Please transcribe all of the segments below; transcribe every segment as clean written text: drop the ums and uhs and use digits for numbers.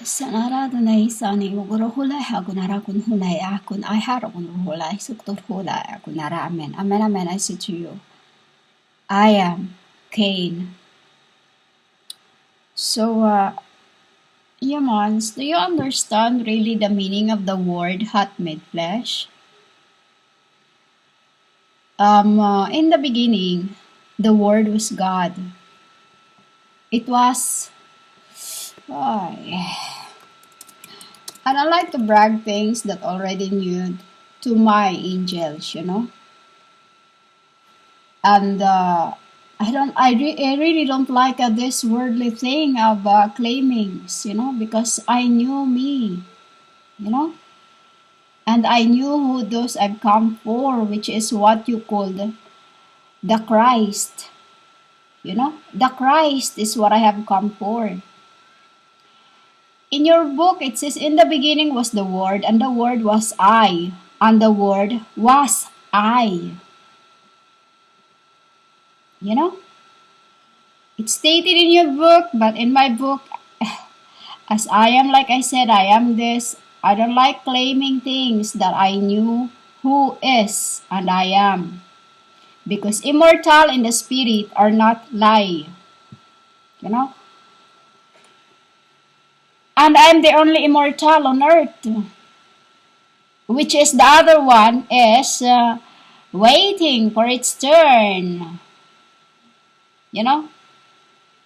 Sanaradunay sani ugurahulay hagunaragun hulay akun ay haragun hulay suktur hulay agunara amen. Amen, amen. I say to you, I am Cain. So, humans, do you understand really the meaning of the word "hath made flesh"? In the beginning, the Word was God. It was. And I like to brag things that already knew to my angels, And I really don't like this worldly thing of claimings, because I knew me, And I knew who those I've come for, which is what you call the Christ, The Christ is what I have come for. In your book, it says, in the beginning was the Word, and the Word was I, and the Word was I. It's stated in your book, but in my book, as I am, like I said, I am this. I don't like claiming things that I knew who is and I am. Because immortal in the spirit are not lie. And I'm the only immortal on earth. Which is the other one is waiting for its turn.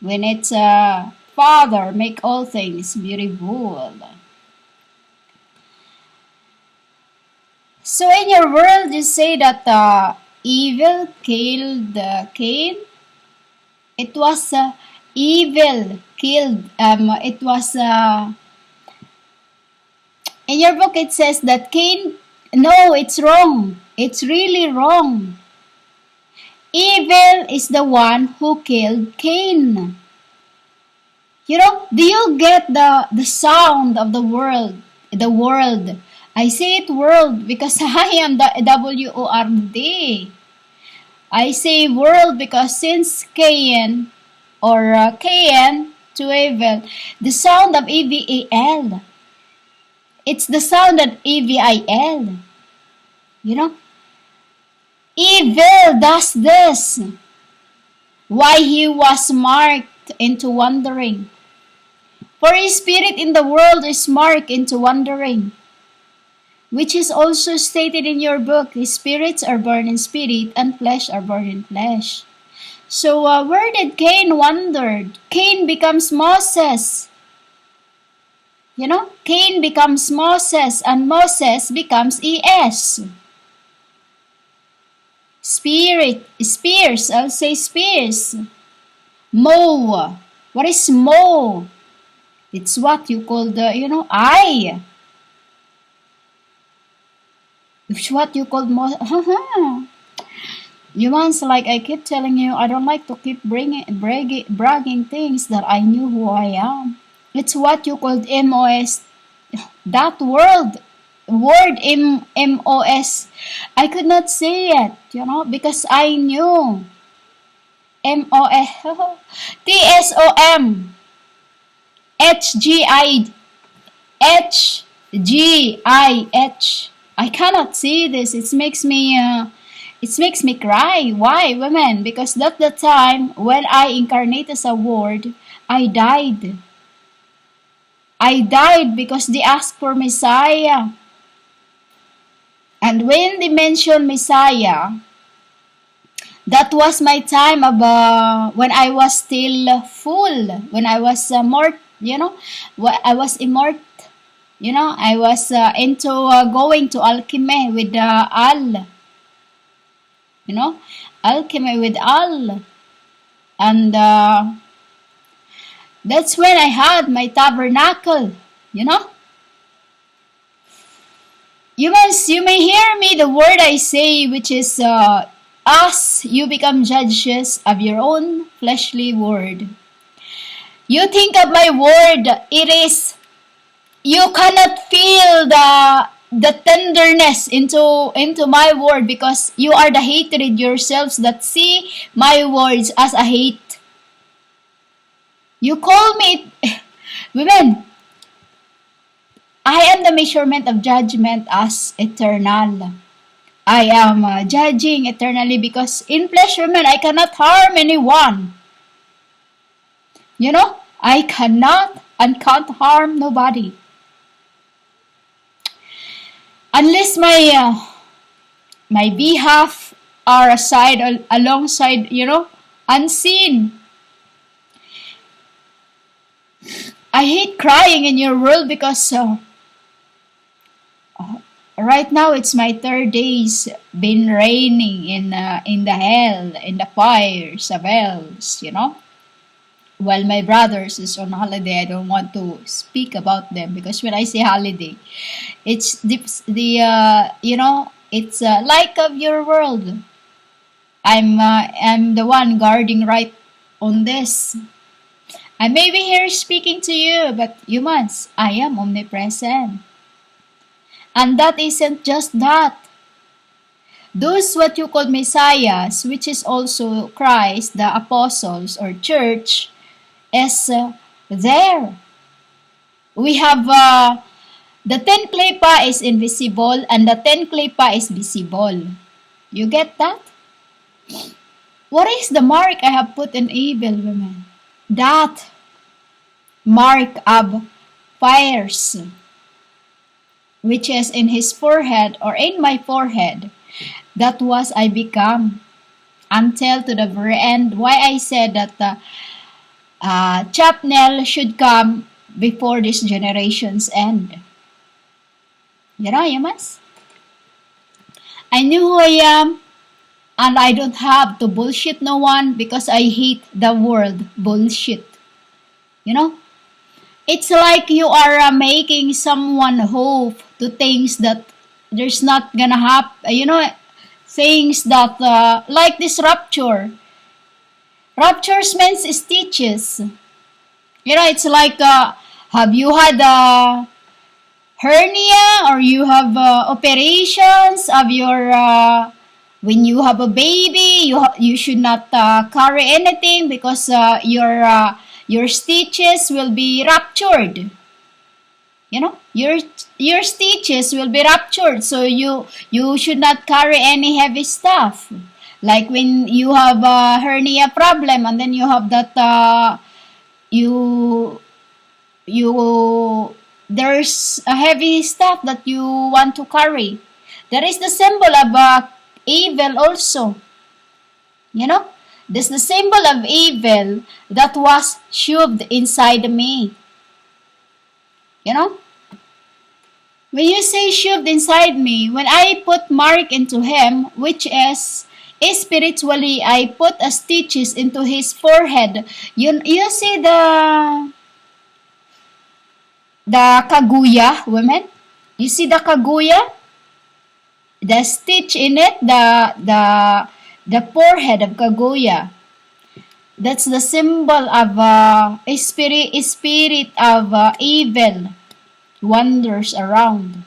When it's Father, make all things beautiful. So in your world, you say that evil killed Cain. It was evil killed. It was in your book. It says that Cain. No, it's wrong. It's really wrong. Evil is the one who killed Cain. Do you get the sound of the world? The world. I say it world because I am the WORD. I say world because since Cain to evil, the sound of EVAL. It's the sound of EVIL. Evil does this. Why he was marked into wandering. For his spirit in the world is marked into wandering. Which is also stated in your book. His spirits are born in spirit and flesh are born in flesh. So where did Cain wander? Cain becomes Moses. Cain becomes Moses and Moses becomes ES. Spears, I'll say spears. Mow. What is mow? It's what you call the, eye. It's what you call humans, like I keep telling you, I don't like to keep bragging things that I knew who I am. It's what you called MOS. That word MOS. I could not say it, because I knew. MOS. TSOM. HGIH. I cannot see this. It makes me cry. Why, women? Because that's the time when I incarnate as a word, I died. I died because they asked for Messiah. And when they mentioned Messiah, that was my time of when I was still full, when I was I was immortal. I was into going to alchemy with Al. Alchemy with Al. And that's when I had my tabernacle, You may hear me the word I say, which is as you become judges of your own fleshly word. You think of my word, it is, you cannot feel the tenderness into my word because you are the hatred yourselves that see my words as a hate. You call me, women, I am the measurement of judgment as eternal. I am judging eternally because in flesh, women, I cannot harm anyone. You know, I cannot and can't harm nobody. Unless my behalf are aside, alongside, unseen. I hate crying in your world because right now it's my 3rd days been raining in the hell, in the fires, of hells, While my brothers is on holiday, I don't want to speak about them because when I say holiday, it's it's like of your world. I'm the one guarding right on this. I may be here speaking to you, but humans, I am omnipresent. And that isn't just that. Those what you call messiahs, which is also Christ, the apostles or church, is there. We have the 10 klepa is invisible and the 10 klepa is visible. You get that? What is the mark I have put in evil women? That mark of fires, which is in his forehead or in my forehead. That was I become until to the very end. Why I said that Chapnel should come before this generation's end. Yamas? I knew who I am, and I don't have to bullshit no one because I hate the word bullshit. It's like you are making someone hope to things that there's not gonna happen. Things that like this rapture. Raptures means stitches. It's like have you had a hernia or you have operations of your when you have a baby, you should not carry anything because your stitches will be ruptured. Your stitches will be ruptured, so you should not carry any heavy stuff. Like when you have a hernia problem and then you have that there's a heavy stuff that you want to carry. That is the symbol of evil also. This is the symbol of evil that was shoved inside me. When you say shoved inside me, when I put mark into him, which is spiritually, I put a stitches into his forehead. You see the kaguya, women? You see the kaguya? The stitch in it, the forehead of kaguya. That's the symbol of a spirit of evil wanders around.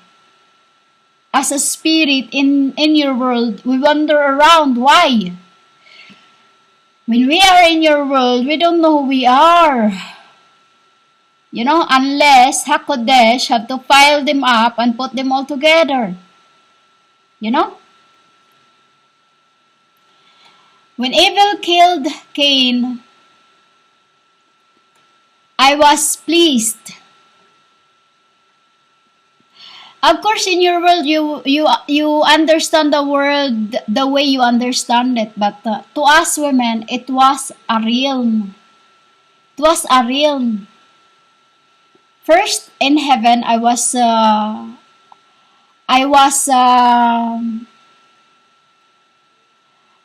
As a spirit in your world, we wander around. Why? When we are in your world, we don't know who we are. Unless Hakodesh had to file them up and put them all together. When evil killed Cain, I was pleased. Of course, in your world, you understand the world the way you understand it. But to us women, it was a realm. It was a realm. First, in heaven, I was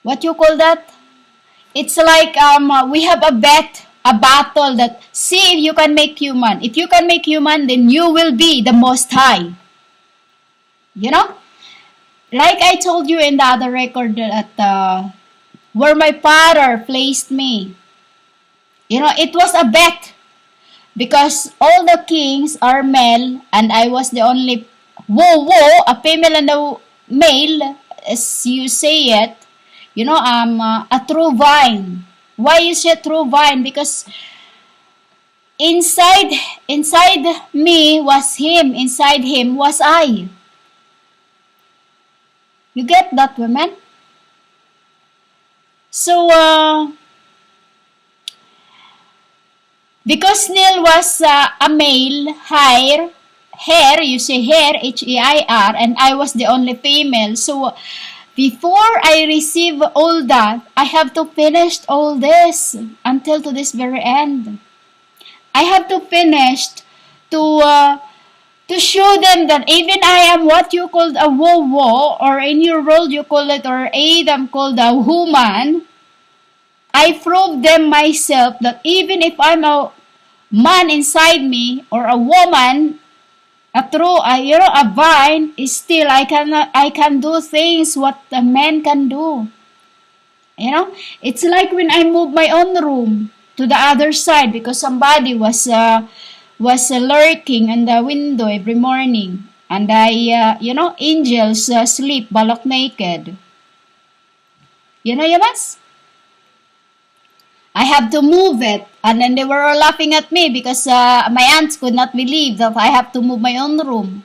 what you call that? It's like we have a battle that see if you can make human. If you can make human, then you will be the most high. Like I told you in the other record that where my father placed me. It was a bet because all the kings are male and I was the only a female and a male, as you say it. I'm a true vine. Why is it true vine? Because inside inside me was him, inside him was I. You get that, women? So, because Neil was a male, hair, you say hair, H-E-I-R, and I was the only female. So, before I receive all that, I have to finish all this until to this very end. I have to finish to show them that even I am what you called a wo, or in your world you call it, or Adam called a woman. I prove them myself that even if I'm a man inside me or a woman, a vine, is still I can do things what a man can do. It's like when I move my own room to the other side because somebody was lurking in the window every morning, and angels sleep balak naked. Yamas? I have to move it. And then they were all laughing at me because my aunts could not believe that I have to move my own room.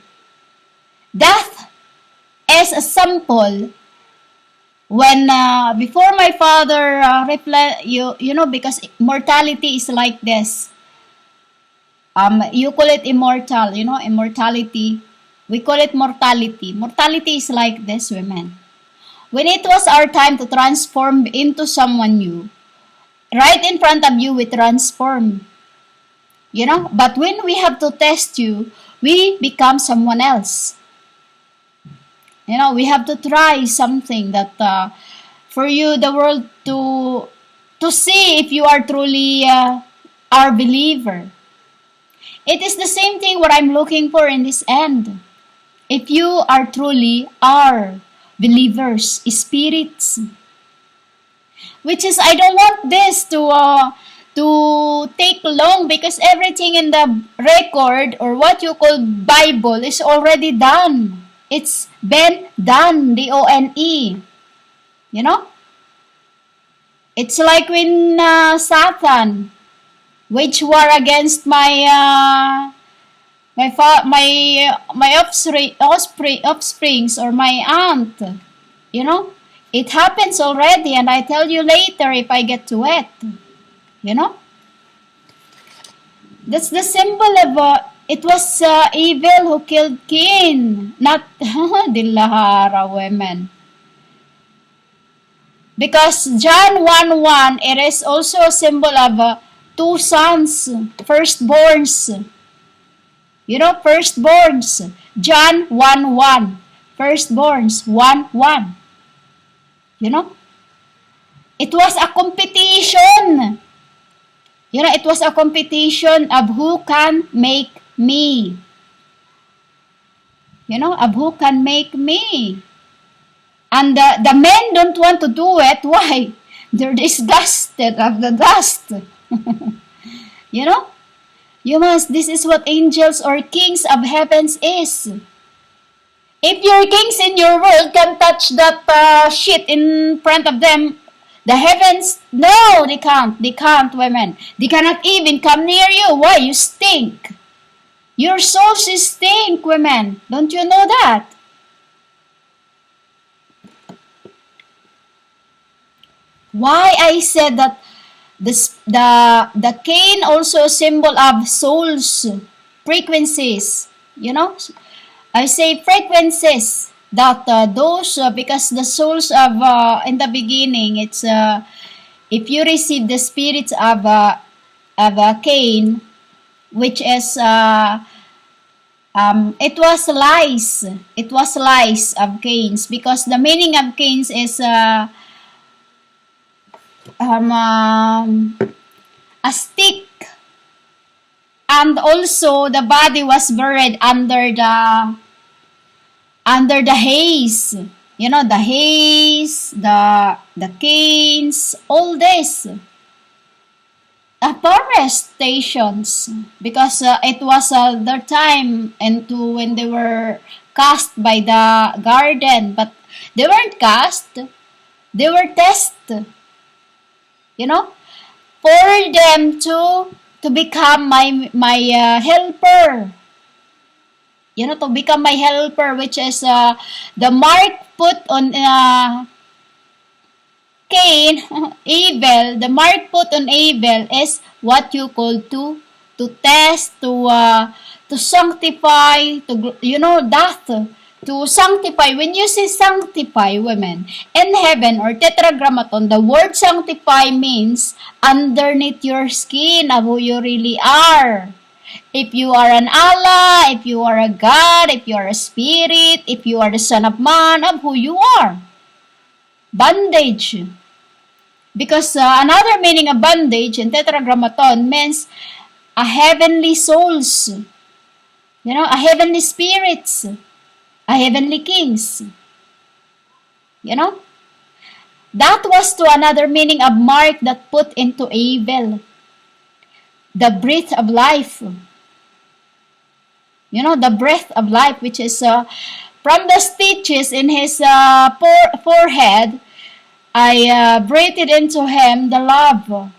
That is a sample when before my father because mortality is like this. You call it immortal, immortality. We call it mortality. Mortality is like this, women. When it was our time to transform into someone new, right in front of you, we transform. But when we have to test you, we become someone else. We have to try something that for you, the world to see if you are truly our believer. It is the same thing what I'm looking for in this end. If you are truly our believers, spirits. Which is, I don't want this to take long because everything in the record or what you call Bible is already done. It's been done, D-O-N-E. It's like when Satan waged war against my offsprings or my aunt. It happens already, and I tell you later if I get to it. That's the symbol of it was evil who killed Cain, not Dilahara women. Because John 1:1, it is also a symbol of two sons, firstborns. Firstborns. John 1:1, firstborns 1:1. It was a competition. It was a competition of who can make me. Of who can make me. And the men don't want to do it. Why? They're disgusted of the dust. This is what angels or kings of heavens is. If your kings in your world can touch that shit in front of them, the heavens, no, they can't. They can't, women. They cannot even come near you. Why? You stink. Your souls stink, women. Don't you know that? Why I said that the Cain also a symbol of souls, frequencies. I say frequencies that those because the souls of in the beginning it's if you receive the spirits of Cain, which is it was lies of Cain's, because the meaning of Cain's is a stick, and also the body was buried under the haze. The haze, the canes, all this. Forestations, because it was their time into when they were cast by the garden, but they weren't cast, they were tested. For them to to become my helper. To become my helper, which is the mark put on Cain, Abel. The mark put on Abel is what you call to test, to sanctify, death, to sanctify. When you say sanctify, women, in heaven or tetragrammaton, the word sanctify means underneath your skin of who you really are. If you are an Allah, if you are a God, if you are a spirit, if you are the Son of Man, of who you are. Bondage. Because another meaning of bondage in tetragrammaton means a heavenly souls. A heavenly spirits. A heavenly kings. That was to another meaning of mark that put into Abel. The breath of life. The breath of life, which is from the stitches in his forehead, I breathed into him the love.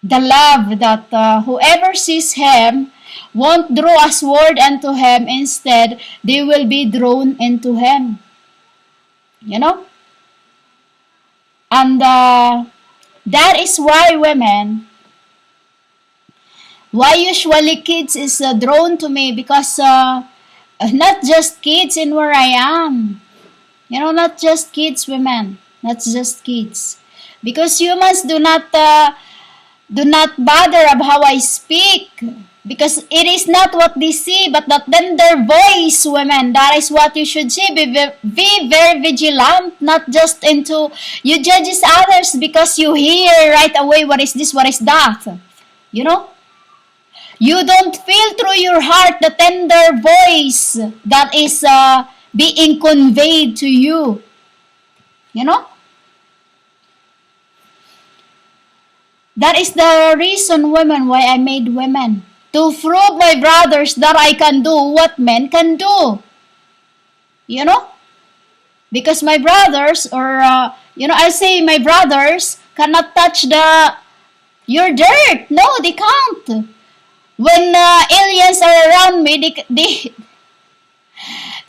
The love that whoever sees him won't draw a sword unto him. Instead, they will be drawn into him. And that is why women, why usually kids is drawn to me, because not just kids in where I am. Not just kids, women. Not just kids. Because humans do not bother of how I speak. Because it is not what they see, but that then their voice, women. That is what you should see. Be very vigilant, not just into, you judges others because you hear right away, what is this, what is that. You don't feel through your heart the tender voice that is being conveyed to you. That is the reason, women, why I made women. To prove my brothers that I can do what men can do. Because my brothers, or, I say my brothers cannot touch your dirt. No, they can't. When aliens are around me, they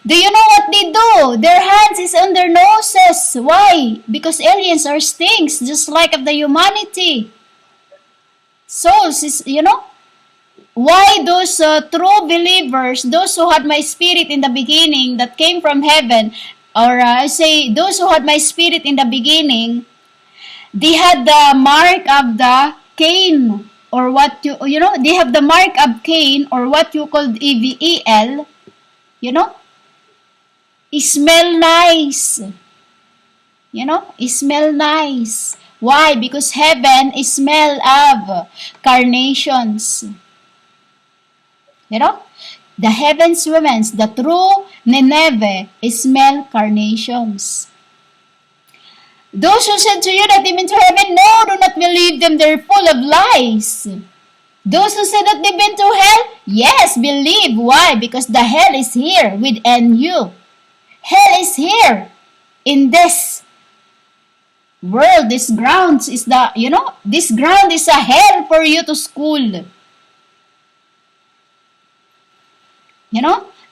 do you know what they do? Their hands is on their noses. Why? Because aliens are stinks, just like of the humanity. Souls is, why those true believers, those who had my spirit in the beginning that came from heaven, or I say those who had my spirit in the beginning, they had the mark of the Cain, or what they have the mark of Cain, or what you call EVEL, It smell nice. It smell nice. Why? Because heaven is smell of carnations. The heavens, women, the true Nineveh smell carnations. Those who said to you that they've been to heaven, no, do not believe them. They're full of lies. Those who said that they've been to hell, yes, believe. Why? Because the hell is here within you. Hell is here in this world. This ground is this ground is a hell for you to school.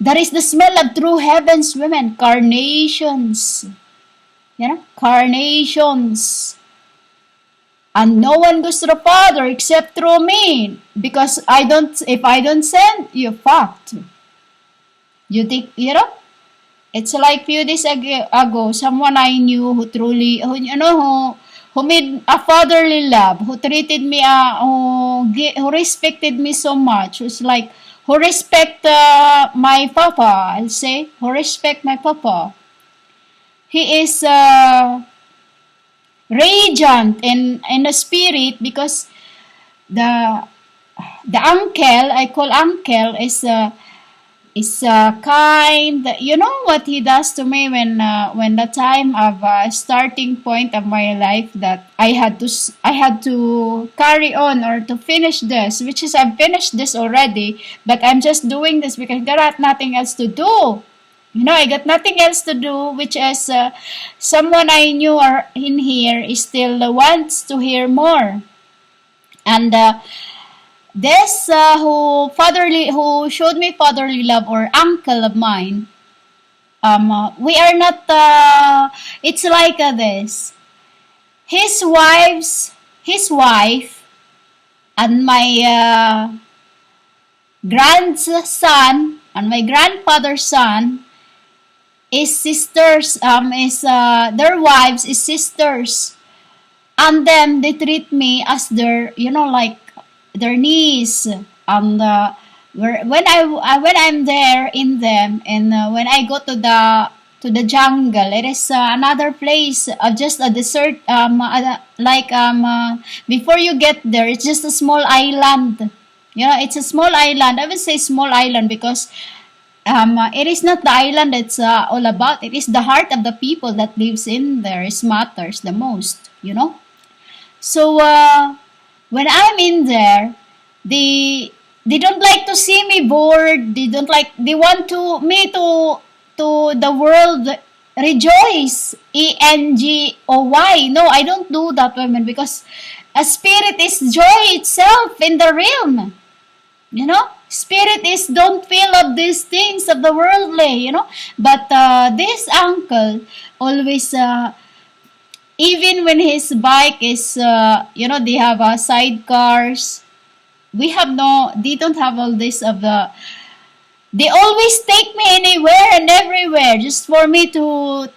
That is the smell of true heavens, women. Carnations. Carnations. And no one goes to the Father except through me. Because if I don't send, you're fucked. You think, it's like few days ago, someone I knew who truly, who made a fatherly love, who treated me, who respected me so much, who's like, who respect my papa, I'll say, who respect my papa. He is radiant in the spirit, because the uncle, I call uncle, is kind. You know what he does to me when the time of starting point of my life that I had to carry on or to finish this, which is I've finished this already, but I'm just doing this because I got nothing else to do. I got nothing else to do, which is someone I knew in here is still wants to hear more. And This who showed me fatherly love, or uncle of mine, we are not, it's like this. His wife and my grandson and my grandfather's son is sisters, is their wives is sisters. And then they treat me as their, like their niece. And when I'm there in them, and when I go to the jungle, it is another place, just a desert, before you get there, it's just a small island. It's a small island. I would say small island because it is not the island it's all about. It is the heart of the people that lives in there is matters the most. So when I'm in there, they don't like to see me bored. They want to the world rejoice. ENGOY. No, I don't do that, women, because a spirit is joy itself in the realm. Spirit is don't feel of these things of the worldly. But this uncle always, even when his bike is, they have sidecars. They don't have all this of the. They always take me anywhere and everywhere just for me to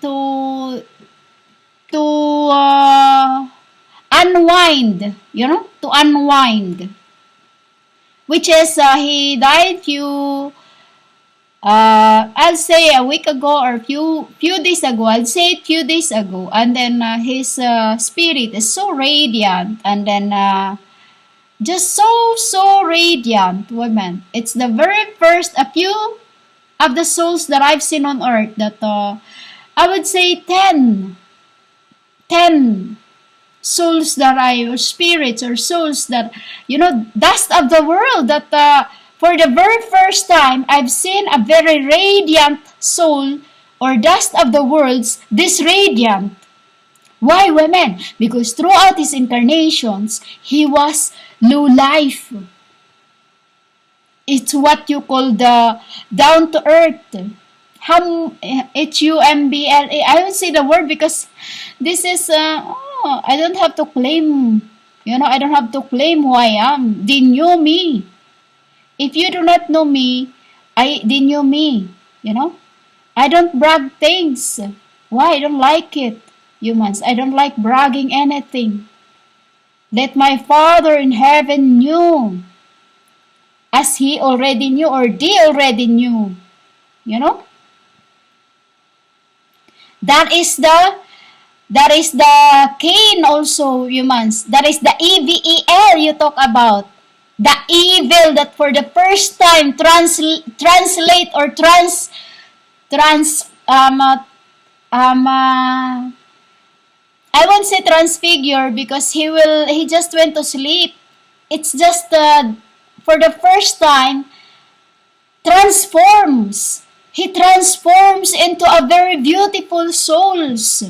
unwind. To unwind. Which is, he died I'll say a week ago, or few days ago. I'll say few days ago. And then his spirit is so radiant, and then just so radiant, women. It's the very first, a few of the souls that I've seen on earth that I would say 10 souls or spirits or souls that, dust of the world, that for the very first time, I've seen a very radiant soul or dust of the worlds, this radiant. Why, women? Because throughout his incarnations, he was low life. It's what you call the down to earth. HUMBLA. I would say the word because this is, I don't have to claim, I don't have to claim who I am. They knew me. If you do not know me, they knew me, I don't brag things. Why? I don't like it, humans. I don't like bragging anything. Let my Father in heaven knew, as he already knew, or they already knew, That is the Cain also, humans. That is the EVEL you talk about. The evil that for the first time translate or I won't say transfigure because he just went to sleep. It's just for the first time transforms. He transforms into a very beautiful souls.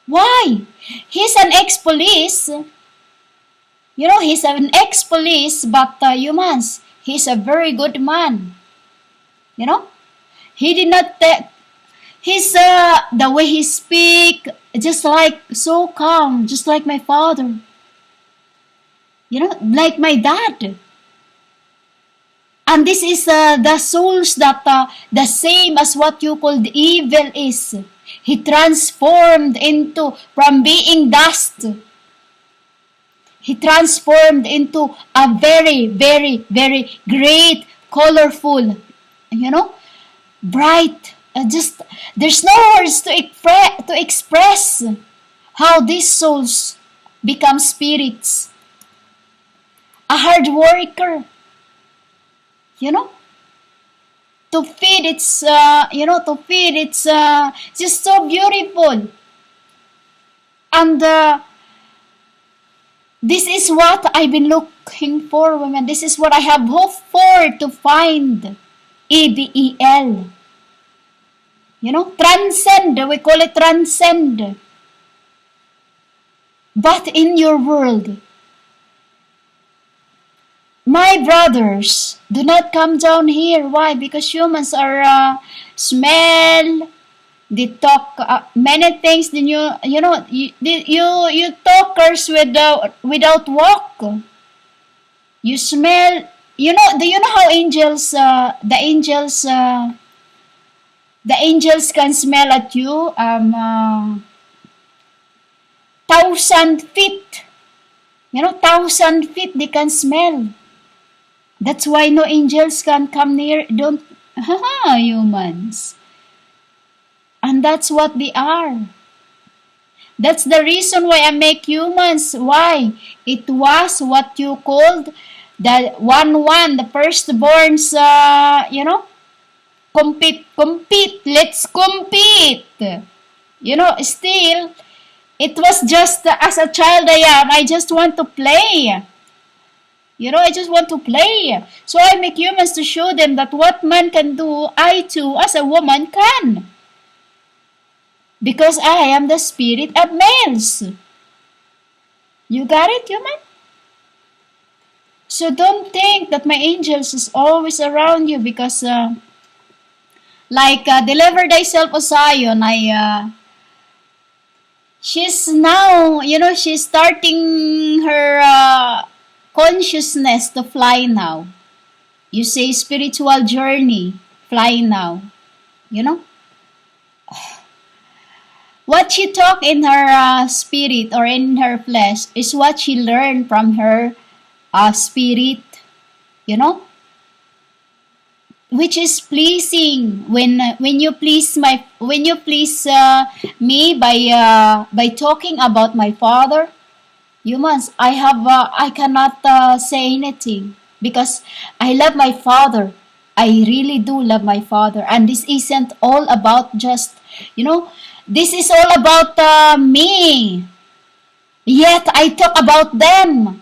Why? He's an ex-police. He's an ex-police, but humans, he's a very good man. He did not he's the way he speak, just like so calm, just like my father. Like my dad. And this is the souls that the same as what you call the evil is. He transformed from being dust. He transformed into a very, very, very great, colorful, bright. There's no words to express how these souls become spirits. A hard worker. To feed it's, just so beautiful. And this is what I've been looking for, women. This is what I have hoped for to find. EBEL. Transcend. We call it transcend. But in your world, My brothers, do not come down here. Why? Because humans are smell. They talk many things. Then you talkers without walk. You smell. Do you know how the angels can smell at you 1,000 feet. 1,000 feet they can smell. That's why no angels can come near. Don't humans. And that's what they are. That's the reason why I make humans. Why? It was what you called the the firstborns, compete, let's compete. Still, it was just as a child I just want to play. I just want to play. So I make humans to show them that what man can do, I too, as a woman, can. Because I am the spirit of males. You got it, human? So don't think that my angels is always around you because, deliver thyself, O Zion, she's now, she's starting her consciousness to fly now. You say spiritual journey, fly now. What she talk in her spirit or in her flesh is what she learned from her spirit, which is pleasing. When you please me by talking about my Father, humans, I cannot say anything because I love my Father. I really do love my Father, and this isn't all about just this is all about me. Yet I talk about them.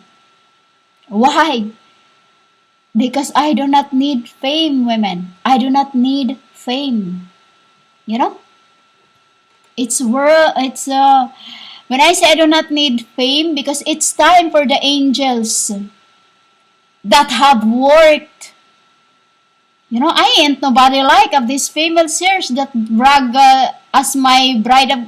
Why? Because I do not need fame, women. I do not need fame. It's when I say I do not need fame, because it's time for the angels that have worked. I ain't nobody like of these famous seers that brag as my bride of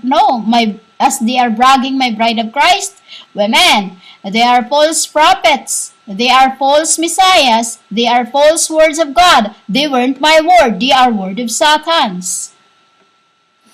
as they are bragging my bride of Christ. Women, they are false prophets. They are false messiahs. They are false words of God. They weren't my word. They are word of Satan's.